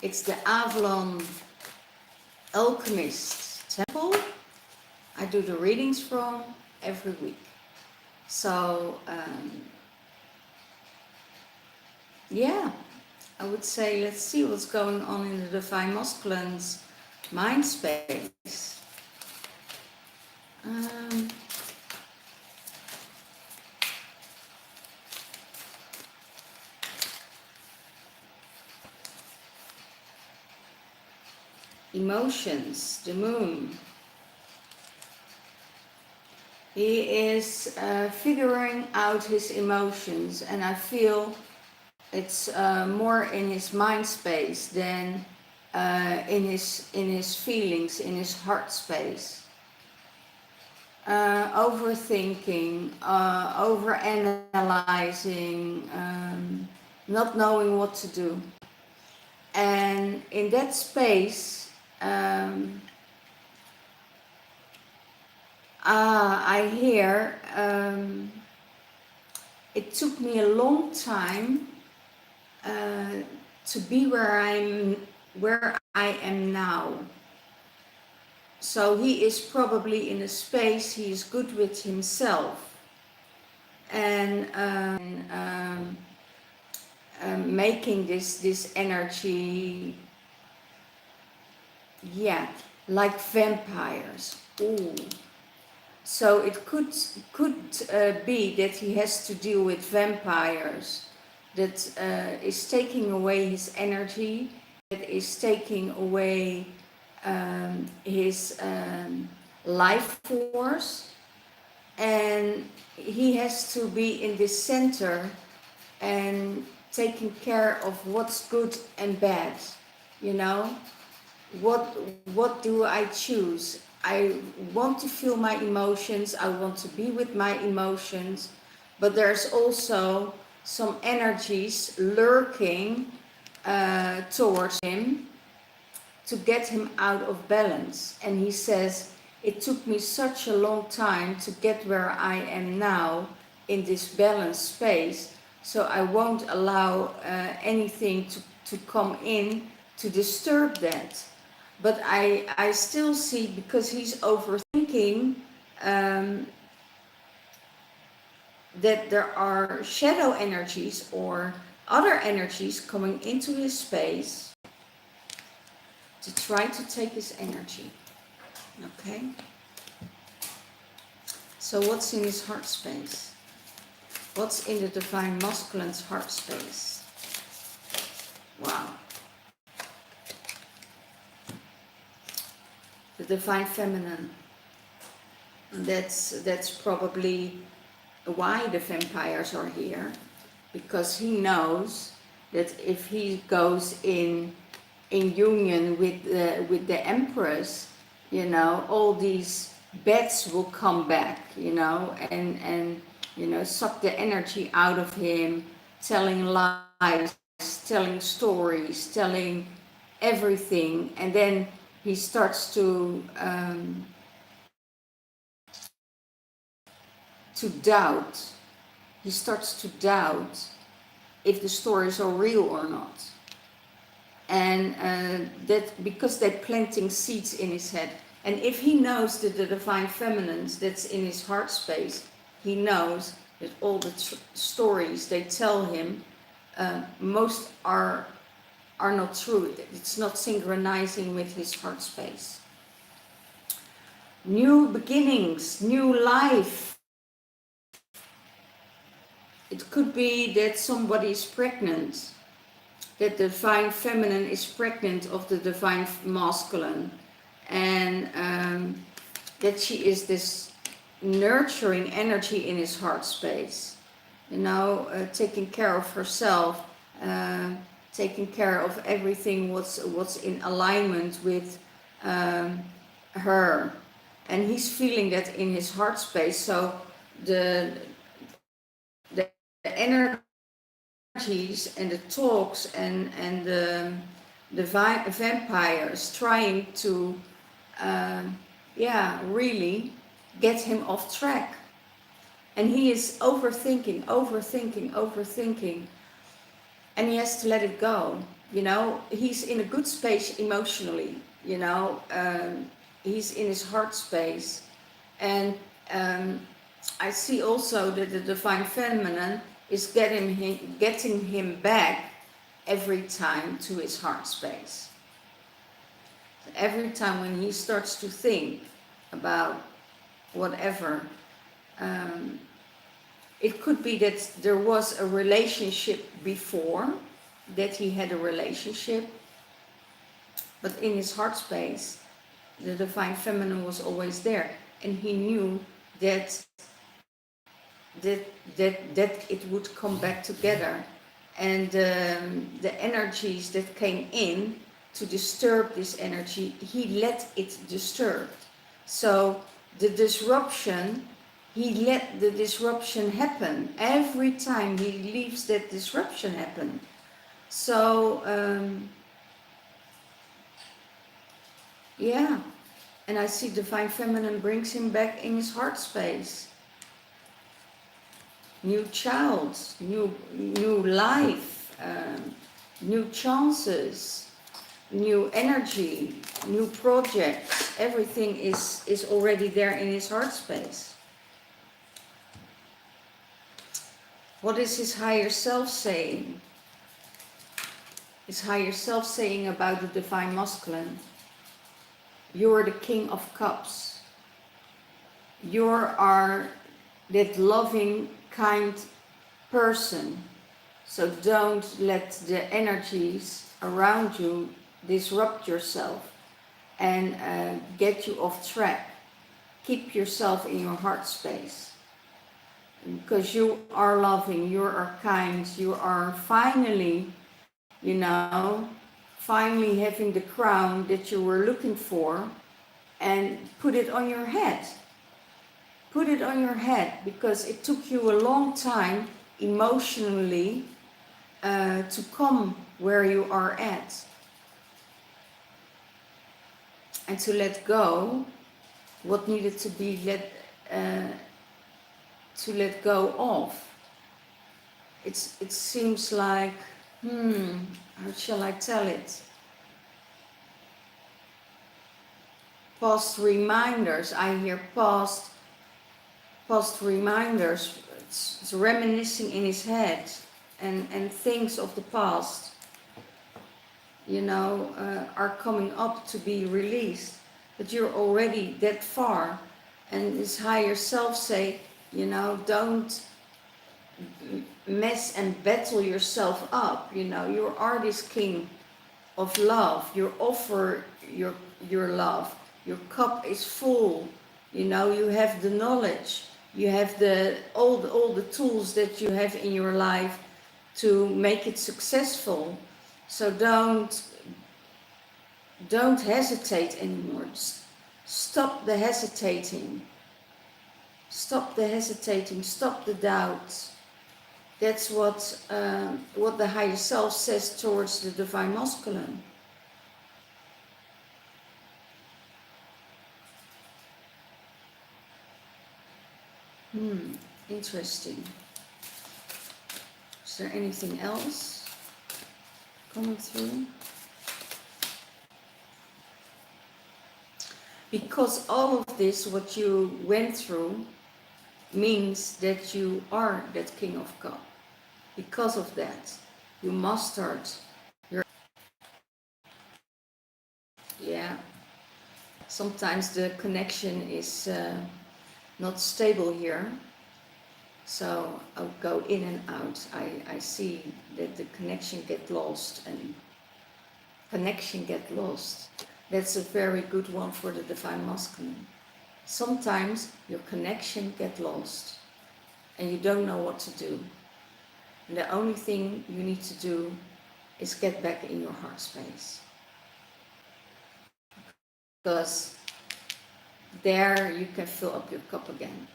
It's the Avalon alchemist temple I do the readings from every week. So yeah, I would say let's see what's going on in the Divine Masculine's mind space. Emotions, the moon. He is figuring out his emotions, and I feel it's more in his mind space than in his feelings, in his heart space. Overthinking, overanalyzing, not knowing what to do. And in that space, I hear it took me a long time to be where I am now. So he is probably in a space he is good with himself, and making this energy, yeah, like vampires. Ooh. So it could be that he has to deal with vampires, that is taking away his energy, that is taking away his life force, and he has to be in this center and taking care of what's good and bad, you know. What do I choose? I want to feel my emotions, I want to be with my emotions, but there's also some energies lurking towards him to get him out of balance. And he says, it took me such a long time to get where I am now in this balanced space, so I won't allow anything to come in to disturb that. But I still see, because he's overthinking, that there are shadow energies or other energies coming into his space to try to take his energy. Okay? So what's in his heart space? What's in the Divine Masculine's heart space? Wow. The Divine Feminine. That's probably why the vampires are here, because he knows that if he goes in union with the Empress, you know, all these bats will come back, you know, and you know, suck the energy out of him, telling lies, telling stories, telling everything, and then he starts to doubt. He starts to doubt if the stories are real or not, and that because they're planting seeds in his head. And if he knows that the Divine Feminine that's in his heart space, he knows that all the stories they tell him, most are not true. It's not synchronizing with his heart space. New beginnings, new life. It could be that somebody is pregnant, that the Divine Feminine is pregnant of the Divine Masculine, and that she is this nurturing energy in his heart space, you know, taking care of herself, taking care of everything what's in alignment with her, and he's feeling that in his heart space. So the energies and the talks and the vampires trying to really get him off track, and he is overthinking. and he has to let it go. You know, he's in a good space emotionally, you know, he's in his heart space. And I see also that the divine feminine is getting him back every time to his heart space. Every time when he starts to think about whatever, it could be that there was a relationship before, that he had a relationship, but in his heart space, the divine feminine was always there, and he knew that it would come back together, and the energies that came in to disturb this energy, he let it disturb. So the disruption, he let the disruption happen. Every time he leaves that disruption happen. So, yeah. And I see divine feminine brings him back in his heart space. New child, new life, new chances, new energy, new projects. Everything is already there in his heart space. What is his higher self saying? His higher self saying about the divine masculine: you're the King of Cups. You are that loving, kind person. So don't let the energies around you disrupt yourself and get you off track. Keep yourself in your heart space. Because you are loving, you are kind, you are finally, you know, finally having the crown that you were looking for, and put it on your head. Put it on your head, because it took you a long time emotionally to come where you are at. And to let go what needed to be let go of. It seems like, how shall I tell it? Past reminders. I hear past reminders. It's reminiscing in his head, and things of the past, you know, are coming up to be released. But you're already that far, and his higher self say, you know, don't mess and battle yourself up. You know, you are this king of love. You offer your love. Your cup is full. You know, you have the knowledge. You have all the tools that you have in your life to make it successful. So don't hesitate anymore. Stop the hesitating. Stop the hesitating. Stop the doubts. That's what the higher self says towards the divine masculine. Interesting. Is there anything else coming through? Because all of this, what you went through, means that you are that King of Cups. Because of that, you mastered your... Yeah. Sometimes the connection is not stable here. So I'll go in and out. I see that the connection get lost, and connection get lost. That's a very good one for the divine masculine. Sometimes your connection get lost and you don't know what to do. And the only thing you need to do is get back in your heart space. Because there you can fill up your cup again.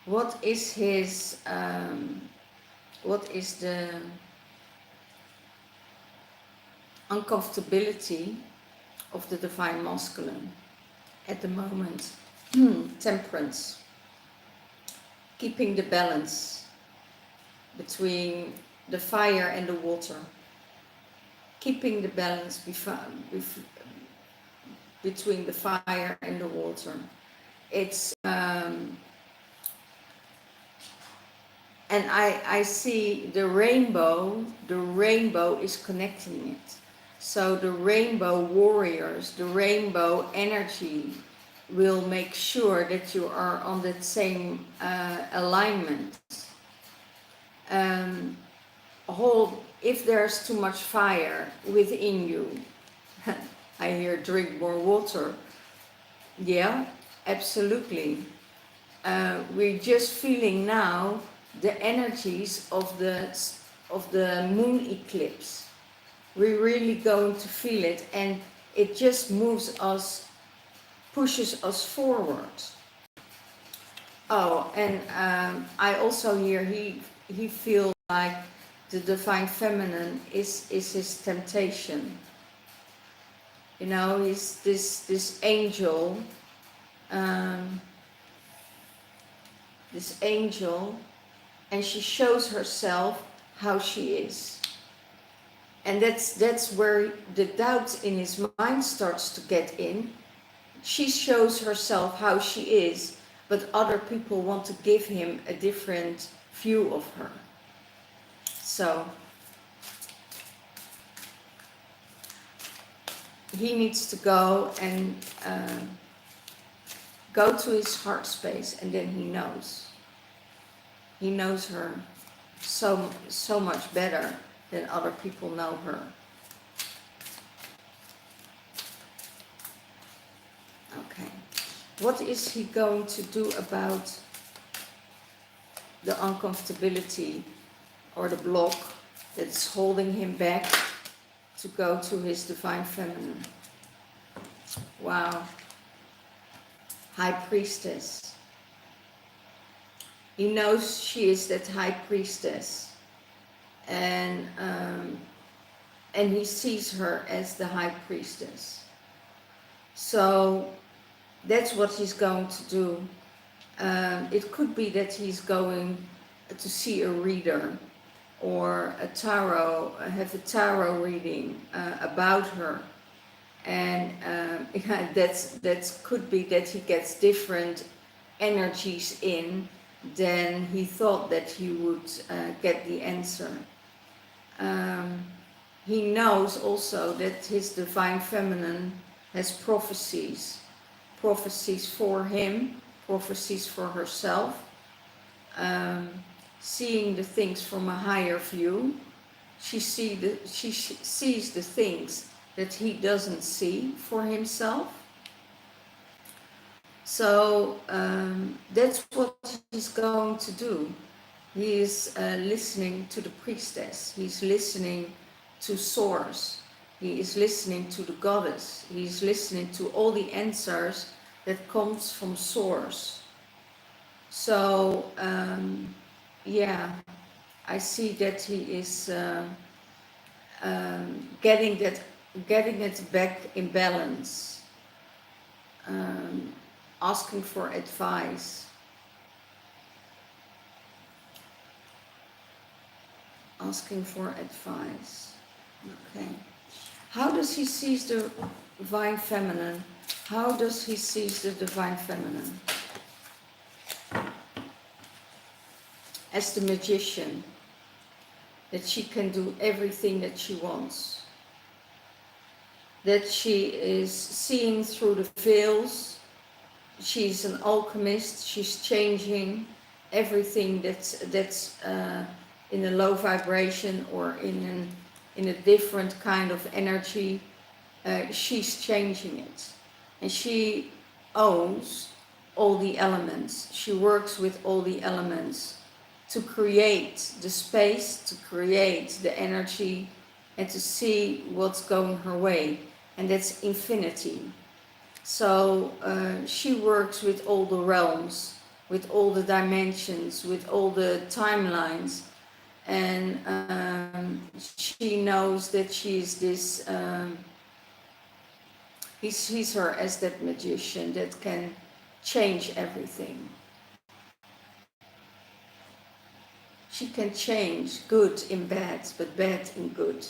What is his, what is the uncomfortability of the divine masculine at the moment? Temperance. Keeping the balance. between the fire and the water, keeping the balance between the fire and the water. It's and I see the rainbow is connecting it. So the rainbow warriors, the rainbow energy will make sure that you are on that same alignment. If there's too much fire within you, I hear drink more water. Yeah, absolutely. We're just feeling now the energies of the moon eclipse. We're really going to feel it, and it just pushes us forward. Oh, and I also hear he feels like the divine feminine is his temptation. You know, he's this angel, and she shows herself how she is. And that's where the doubt in his mind starts to get in. She shows herself how she is, but other people want to give him a different view of her. So he needs to go and go to his heart space, and then he knows. He knows her so much better than other people know her. Okay. What is he going to do about the uncomfortability or the block that's holding him back to go to his divine feminine? Wow. High priestess. He knows she is that high priestess, and he sees her as the high priestess. So that's what he's going to do. It could be that he's going to see a reader or have a tarot reading about her, and that could be that he gets different energies in than he thought that he would get the answer. He knows also that his divine feminine has prophecies for him, prophecies for herself, seeing the things from a higher view. She sees the things that he doesn't see for himself. So that's what he's going to do. He is listening to the priestess. He's listening to Source. He is listening to the goddess. He is listening to all the answers that comes from Source. So yeah, I see that he is getting it back in balance. Asking for advice. Asking for advice. Okay. How does he see the divine feminine? How does he see the divine feminine? As the magician. That she can do everything that she wants. That she is seeing through the veils. She's an alchemist. She's changing everything that's in a low vibration or in a different kind of energy. She's changing it, and she owns all the elements. She works with all the elements to create the space, to create the energy, and to see what's going her way, and that's infinity. So she works with all the realms, with all the dimensions, with all the timelines, and she knows that she's this, he sees her as that magician that can change everything. She can change good in bad, but bad in good.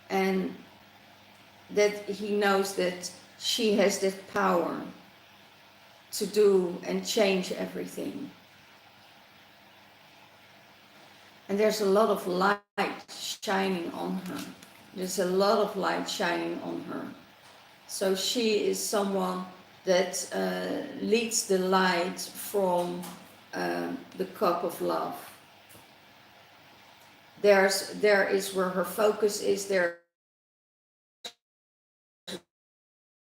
And that he knows that she has that power to do and change everything. And there's a lot of light shining on her. There's a lot of light shining on her. So she is someone that leads the light from the cup of love. There is where her focus is, there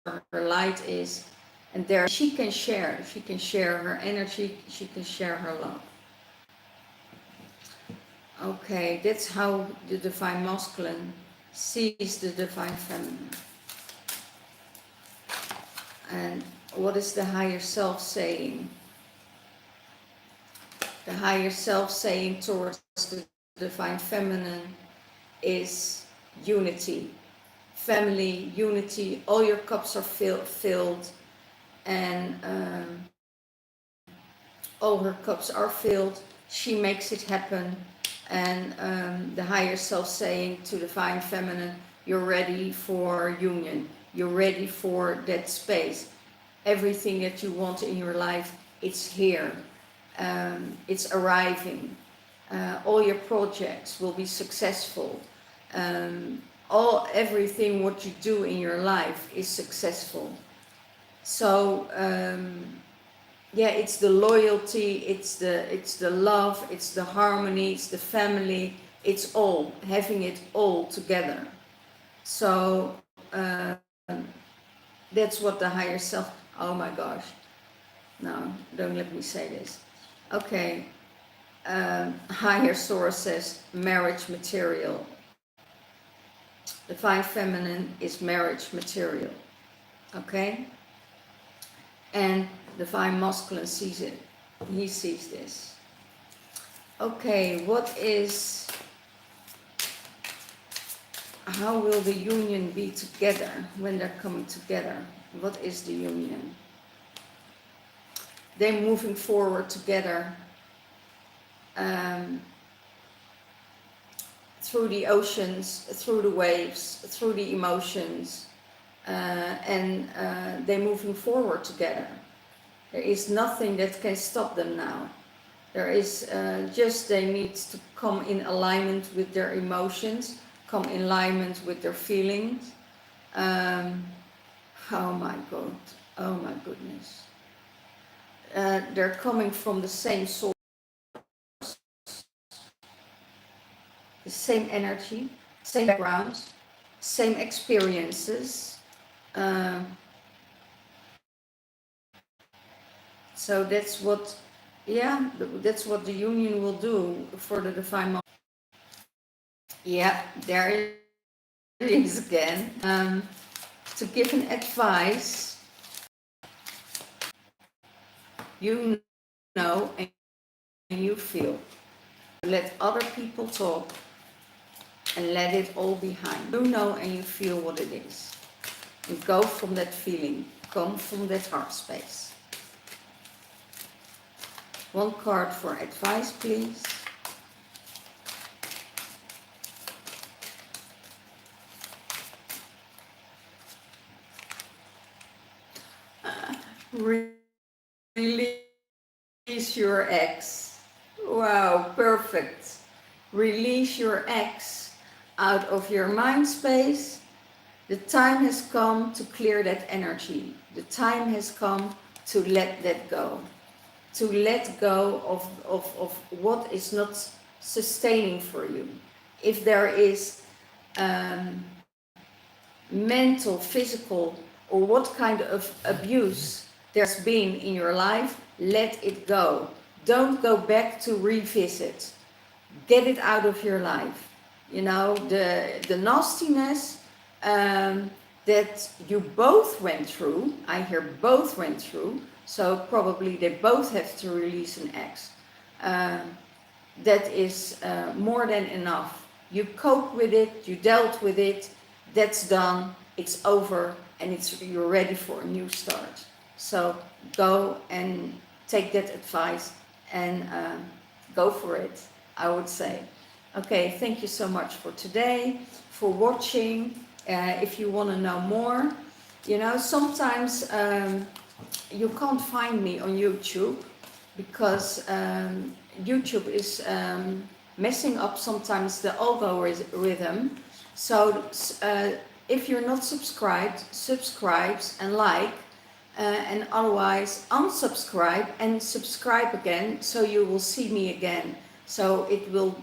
her light is, and there she can share her energy, she can share her love. Okay, that's how the divine masculine sees the divine feminine. And what is the higher self saying? The higher self saying towards the divine feminine is unity, family, unity. All your cups are filled, and all her cups are filled. She makes it happen. And the higher self saying to the divine feminine, you're ready for union, you're ready for that space. Everything that you want in your life, it's here, it's arriving. All your projects will be successful. Everything what you do in your life is successful. So yeah, it's the loyalty, it's the love, it's the harmony, it's the family, it's all, having it all together. So that's what the higher self, oh my gosh, no, don't let me say this. Okay, higher source says marriage material. Divine feminine is marriage material, okay? And divine masculine sees it. He sees this. Okay, how will the union be together when they're coming together? What is the union? They're moving forward together through the oceans, through the waves, through the emotions, and they're moving forward together. There is nothing that can stop them now. There is just they need to come in alignment with their emotions, come in alignment with their feelings. Oh my God, oh my goodness. They're coming from the same source, the same energy, same backgrounds, same experiences. So that's what, yeah, that's what the union will do for the divine masculine. Yeah, there it is again. To give an advice, you know and you feel. Let other people talk and let it all behind. You know and you feel what it is. And go from that feeling, come from that heart space. One card for advice, please. Release your ex. Wow, perfect. Release your ex out of your mind space. The time has come to clear that energy. The time has come to let that go. To let go of what is not sustaining for you. If there is mental, physical, or what kind of abuse there's been in your life, let it go. Don't go back to revisit. Get it out of your life. You know, the nastiness that you both went through, I hear both went through, so probably they both have to release an ex. That is more than enough. You cope with it, you dealt with it, that's done, it's over, and you're ready for a new start. So go and take that advice and go for it, I would say. Okay, thank you so much for today, for watching. If you want to know more, you know, sometimes you can't find me on YouTube because YouTube is messing up sometimes the algorithm. So if you're not subscribed, subscribe and like, and otherwise unsubscribe and subscribe again, so you will see me again. So it will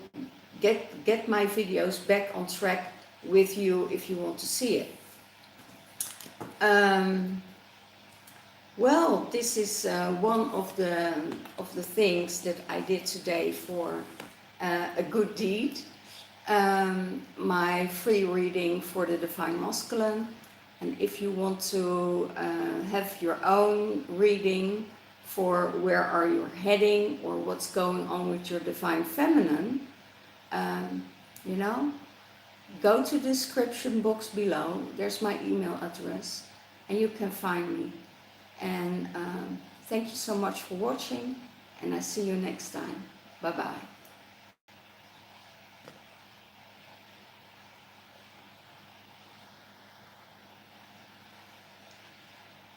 get my videos back on track with you if you want to see it. Well, this is one of the things that I did today for a good deed. My free reading for the Divine Masculine. And if you want to have your own reading for where are you heading or what's going on with your Divine Feminine, you know, go to the description box below. There's my email address and you can find me. And thank you so much for watching, and I see you next time. Bye-bye.